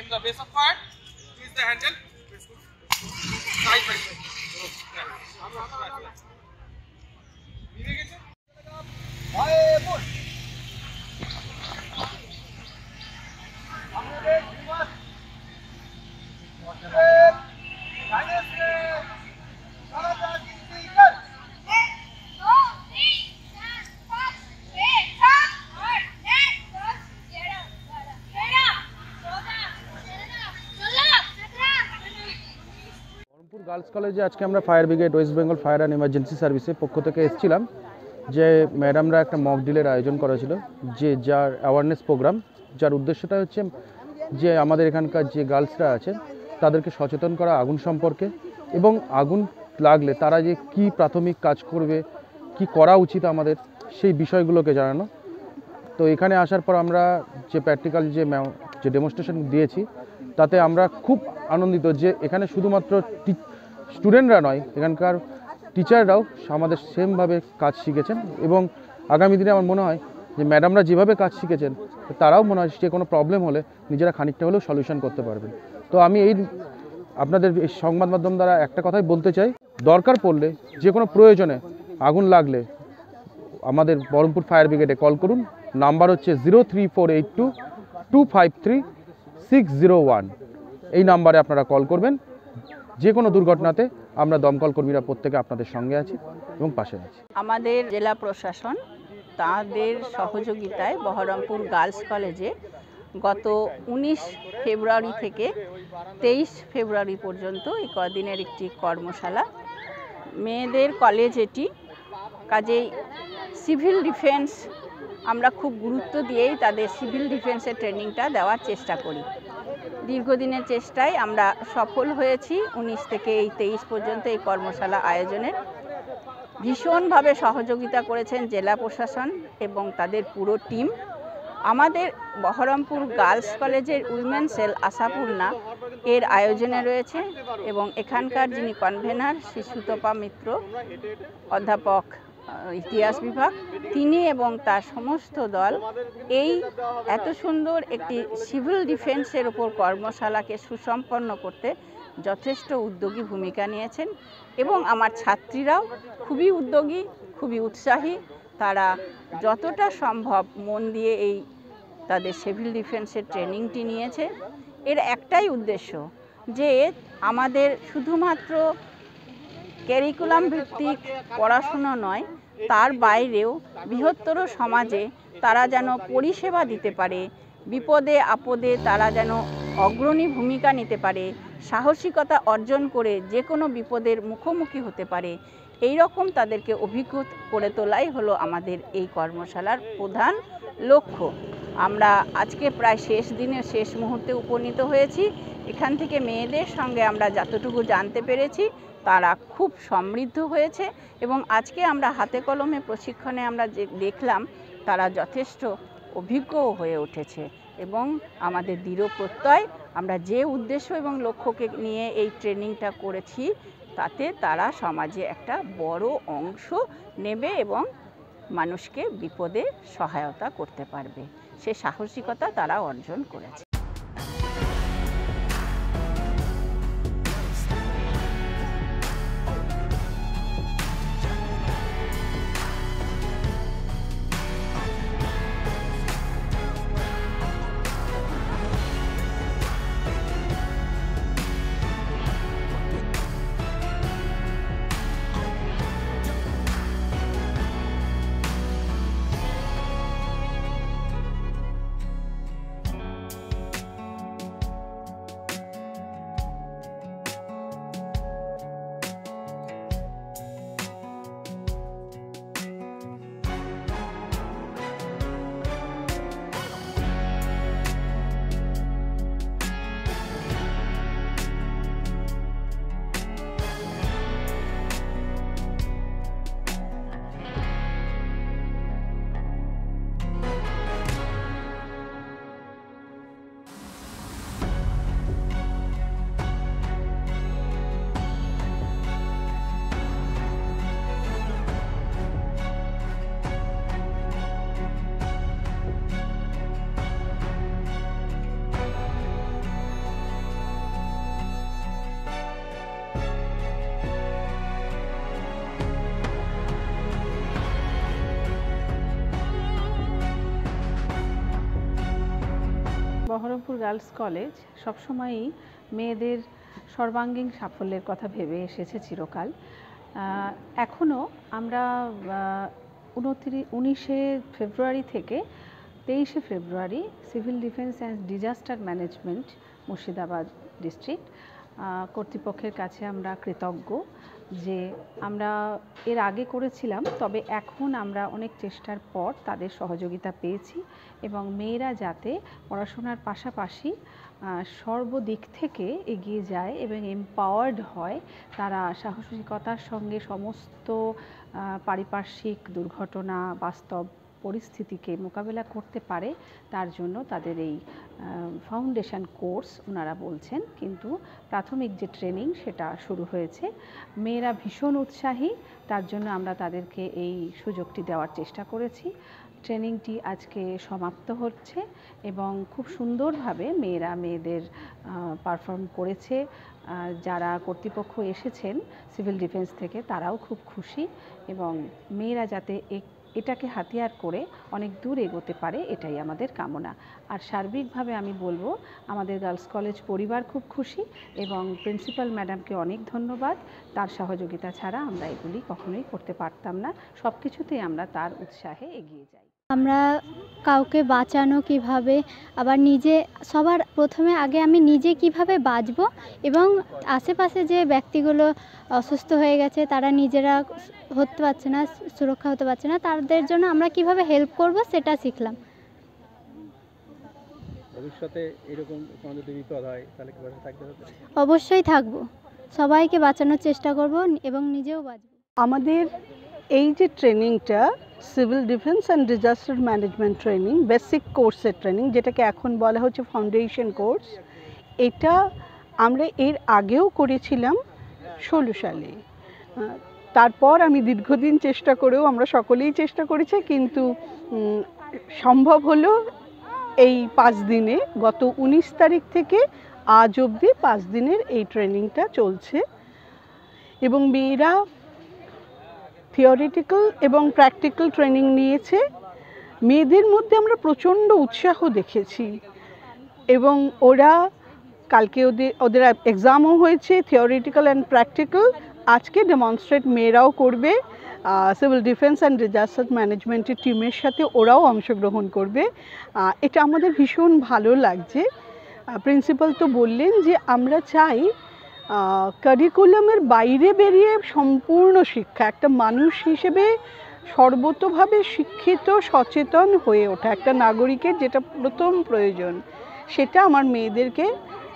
aim the base of fire, twist the handle, side by side. Girls কলেজে আজকে আমরা fire brigade West Bengal fire and emergency সার্ভিসের পক্ষ থেকে এসেছিলাম যে ম্যাডামরা একটা মক ড্রিলের আয়োজন করেছিল যে যার অ্যাওয়ারনেস প্রোগ্রাম, যার উদ্দেশ্যটা হচ্ছে যে আমাদের এখানকার যে গার্লসরা আছে তাদেরকে সচেতন করা আগুন সম্পর্কে এবং আগুন লাগলে তারা যে কি প্রাথমিক কাজ করবে, কি করা উচিত আমাদের, সেই বিষয়গুলোকে জানানো। তো এখানে আসার পর আমরা যে প্র্যাকটিক্যাল যে ডেমনস্ট্রেশন দিয়েছি তাতে আমরা খুব আনন্দিত যে এখানে শুধুমাত্র স্টুডেন্টরা নয়, এখানকার টিচাররাও আমাদের সেমভাবে কাজ শিখেছেন এবং আগামী দিনে আমার মনে হয় যে ম্যাডামরা যেভাবে কাজ শিখেছেন তারাও মনে হয় যে কোনো প্রবলেম হলে নিজেরা খানিকটা হলেও সলিউশন করতে পারবেন। তো আমি আপনাদের এই সংবাদ মাধ্যম দ্বারা একটা কথাই বলতে চাই, দরকার পড়লে যে কোনো প্রয়োজনে আগুন লাগলে আমাদের বহরমপুর ফায়ার ব্রিগেডে কল করুন। নাম্বার হচ্ছে 03482253601। এই নাম্বারে আপনারা কল করবেন। যে কোনো দুর্ঘটনাতে আমরা দমকল কর্মীরা প্রত্যেকে আপনাদের সঙ্গে আছি এবং পাশে আছি। আমাদের জেলা প্রশাসন তাদের সহযোগিতায় বহরমপুর গার্লস কলেজে গত 19 ফেব্রুয়ারি থেকে 23 ফেব্রুয়ারি পর্যন্ত এই কদিনের একটি কর্মশালা, মেয়েদের কলেজ এটি, কাজেই সিভিল ডিফেন্স আমরা খুব গুরুত্ব দিয়েই তাদের সিভিল ডিফেন্সের ট্রেনিংটা দেওয়ার চেষ্টা করি। দীর্ঘদিনের চেষ্টায় আমরা সফল হয়েছি। 19 থেকে এই 23 পর্যন্ত এই কর্মশালা আয়োজনের ভীষণভাবে সহযোগিতা করেছেন জেলা প্রশাসন এবং তাদের পুরো টিম। আমাদের বহরমপুর গার্লস কলেজের উইমেন সেল আশাপূর্ণা এর আয়োজনে রয়েছে এবং এখানকার যিনি কনভেনার শ্রী সুতপা মিত্র, অধ্যাপক ইতিহাস বিভাগ, তিনি এবং তার সমস্ত দল এই এত সুন্দর একটি সিভিল ডিফেন্সের উপর কর্মশালাকে সুসম্পন্ন করতে যথেষ্ট উদ্যোগী ভূমিকা নিয়েছেন এবং আমার ছাত্রীরাও খুবই উদ্যোগী, খুবই উৎসাহী। তারা যতটা সম্ভব মন দিয়ে এই তাদের সিভিল ডিফেন্সের ট্রেনিংটি নিয়েছে। এর একটাই উদ্দেশ্য যে আমাদের শুধুমাত্র ক্যারিকুলাম ভিত্তিক পড়াশুনো নয়, তার বাইরেও বৃহত্তর সমাজে তারা যেন পরিষেবা দিতে পারে, বিপদে আপদে তারা যেন অগ্রণী ভূমিকা নিতে পারে, সাহসিকতা অর্জন করে যে কোনো বিপদের মুখোমুখি হতে পারে, এই রকম তাদেরকে অভিজ্ঞ করে তোলাই হলো আমাদের এই কর্মশালার প্রধান লক্ষ্য। আমরা আজকে প্রায় শেষ দিনের শেষ মুহূর্তে উপনীত হয়েছি। এখান থেকে মেয়েদের সঙ্গে আমরা যতটুকু জানতে পেরেছি তারা খুব সমৃদ্ধ হয়েছে এবং আজকে আমরা হাতে কলমে প্রশিক্ষণে আমরা যে দেখলাম তারা যথেষ্ট অভিজ্ঞও হয়ে উঠেছে এবং আমাদের দৃঢ় প্রত্যয় আমরা যে উদ্দেশ্য এবং লক্ষ্যকে নিয়ে এই ট্রেনিংটা করেছি তাতে তারা সমাজে একটা বড় অংশ নেবে এবং মানুষকে বিপদে সহায়তা করতে পারবে, সে সাহসিকতা তারা অর্জন করেছে। বহরমপুর গার্লস কলেজ সবসময়ই মেয়েদের সর্বাঙ্গীন সাফল্যের কথা ভেবে এসেছে চিরকাল। এখনও আমরা 19শে ফেব্রুয়ারি থেকে 23শে ফেব্রুয়ারি civil defence and disaster management Murshidabad district কর্তৃপক্ষের কাছে আমরা কৃতজ্ঞ যে আমরা এর আগে করেছিলাম, তবে এখন আমরা অনেক চেষ্টার পর তাদের সহযোগিতা পেয়েছি এবং মেয়েরা যাতে পড়াশোনার পাশাপাশি সর্বদিক থেকে এগিয়ে যায় এবং এমপাওয়ার্ড হয়, তারা সাহসিকতার সঙ্গে সমস্ত পারিপার্শ্বিক দুর্ঘটনা বাস্তব পরিস্থিতিকে মোকাবেলা করতে পারে, তার জন্য তাদের এই ফাউন্ডেশন কোর্স ওনারা বলছেন, কিন্তু প্রাথমিক যে ট্রেনিং সেটা শুরু হয়েছে। মেয়েরা ভীষণ উৎসাহী, তার জন্য আমরা তাদেরকে এই সুযোগটি দেওয়ার চেষ্টা করেছি। ট্রেনিংটি আজকে সমাপ্ত হচ্ছে এবং খুব সুন্দরভাবে মেয়েরা মেয়েদের পারফর্ম করেছে। যারা কর্তৃপক্ষ এসেছেন সিভিল ডিফেন্স থেকে তারাও খুব খুশি এবং মেয়েরা যাতে এটাকে হাতিয়ার করে অনেক দূর এগোতে পারে এটাই আমাদের কামনা। আর সার্বিকভাবে আমি বলবো আমাদের গার্লস কলেজ পরিবার খুব খুশি এবং প্রিন্সিপাল ম্যাডামকে অনেক ধন্যবাদ। তার সহযোগিতা ছাড়া আমরা এগুলি কখনোই করতে পারতাম না। সব কিছুতেই আমরা তার উৎসাহে এগিয়ে যাই। আমরা কাউকে বাঁচানো কিভাবে, আবার সবার প্রথমে আগে আমি নিজে কিভাবে বাঁচব এবং আশেপাশে যে ব্যক্তিগুলো অসুস্থ হয়ে গেছে তারা নিজেরা হতে পারছে না, সুরক্ষা হতে পারছে না, তাদের জন্য আমরা কিভাবে হেল্প করব সেটা শিখলাম। ভবিষ্যতে এরকম কোনো যদি বিপদ হয় তাহলে কিভাবে থাকতে হবে? অবশ্যই থাকবো, সবাইকে বাঁচানোর চেষ্টা করব এবং নিজেও বাঁচব। আমাদের এই যে ট্রেনিংটা civil defence and disaster management training, basic কোর্সের ট্রেনিং, যেটাকে এখন বলা হচ্ছে ফাউন্ডেশন কোর্স, এটা আমরা এর আগেও করেছিলাম 16 সালে। তারপর আমি দীর্ঘদিন চেষ্টা করেও আমরা সকলেই চেষ্টা করেছি, কিন্তু সম্ভব হলো এই 5 দিনে, গত 19 তারিখ থেকে আজ অবধি 5 দিনের এই ট্রেনিংটা চলছে এবং মেয়েরা থিওরিটিক্যাল এবং প্র্যাকটিক্যাল ট্রেনিং নিয়েছে। মেয়েদের মধ্যে আমরা প্রচণ্ড উৎসাহ দেখেছি এবং ওরা কালকে ওদের এক্সামও হয়েছে থিওরিটিক্যাল অ্যান্ড প্র্যাকটিক্যাল। আজকে ডেমনস্ট্রেট মেয়েরাও করবে, সিভিল ডিফেন্স অ্যান্ড ডিজাস্টার ম্যানেজমেন্টের টিমের সাথে ওরাও অংশগ্রহণ করবে। এটা আমাদের ভীষণ ভালো লাগছে। প্রিন্সিপাল তো বললেন যে আমরা চাই কারিকুলামের বাইরে বেরিয়ে সম্পূর্ণ শিক্ষা, একটা মানুষ হিসেবে সর্বতোভাবে শিক্ষিত সচেতন হয়ে ওঠা একটা নাগরিকের যেটা প্রথম প্রয়োজন, সেটা আমার মেয়েদেরকে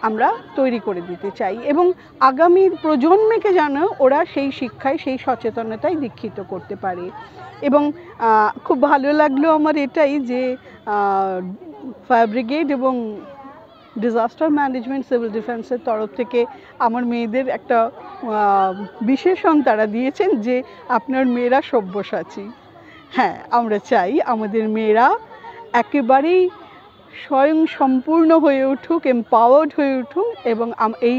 আমরা তৈরি করে দিতে চাই এবং আগামী প্রজন্মকে যেন ওরা সেই শিক্ষায় সেই সচেতনতায় দীক্ষিত করতে পারে। এবং খুব ভালো লাগলো আমার এটাই যে ফায়ার ব্রিগেড এবং ডিজাস্টার ম্যানেজমেন্ট সিভিল ডিফেন্সের তরফ থেকে আমার মেয়েদের একটা বিশেষণ তারা দিয়েছেন যে আপনার মেয়েরা সব্যসাচী। হ্যাঁ, আমরা চাই আমাদের মেয়েরা একেবারেই স্বয়ং সম্পূর্ণ হয়ে উঠুক, এমপাওয়ার্ড হয়ে উঠুক এবং এই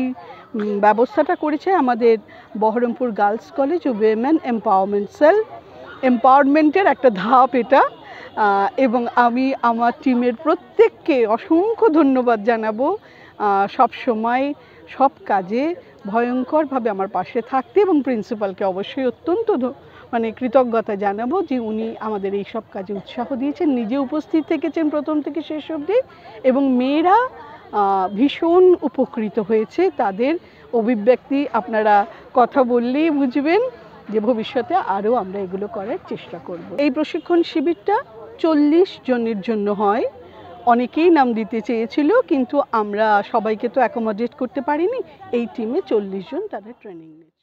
ব্যবস্থাটা করেছে আমাদের Baharampur girls college women empowerment cell. এমপাওয়ারমেন্টের একটা ধাপ এটা এবং আমি আমার টিমের প্রত্যেককে অসংখ্য ধন্যবাদ জানাবো সব সময় সব কাজে ভয়ঙ্করভাবে আমার পাশে থাকতে এবং প্রিন্সিপালকে অবশ্যই অত্যন্ত কৃতজ্ঞতা জানাবো যে উনি আমাদের এই সব কাজে উৎসাহ দিয়েছেন, নিজে উপস্থিত থেকেছেন প্রথম থেকে শেষ অবধি এবং মেয়েরা ভীষণ উপকৃত হয়েছে। তাদের অভিব্যক্তি আপনারা কথা বললেই বুঝবেন যে ভবিষ্যতে আরও আমরা এগুলো করার চেষ্টা করব। এই প্রশিক্ষণ শিবিরটা 40 জনের জন্য হয়। অনেকেই নাম দিতে চেয়েছিল কিন্তু আমরা সবাইকে তো অ্যাকোমোডেট করতে পারিনি। এই টিমে 40 জন তাদের ট্রেনিং নিচ্ছে।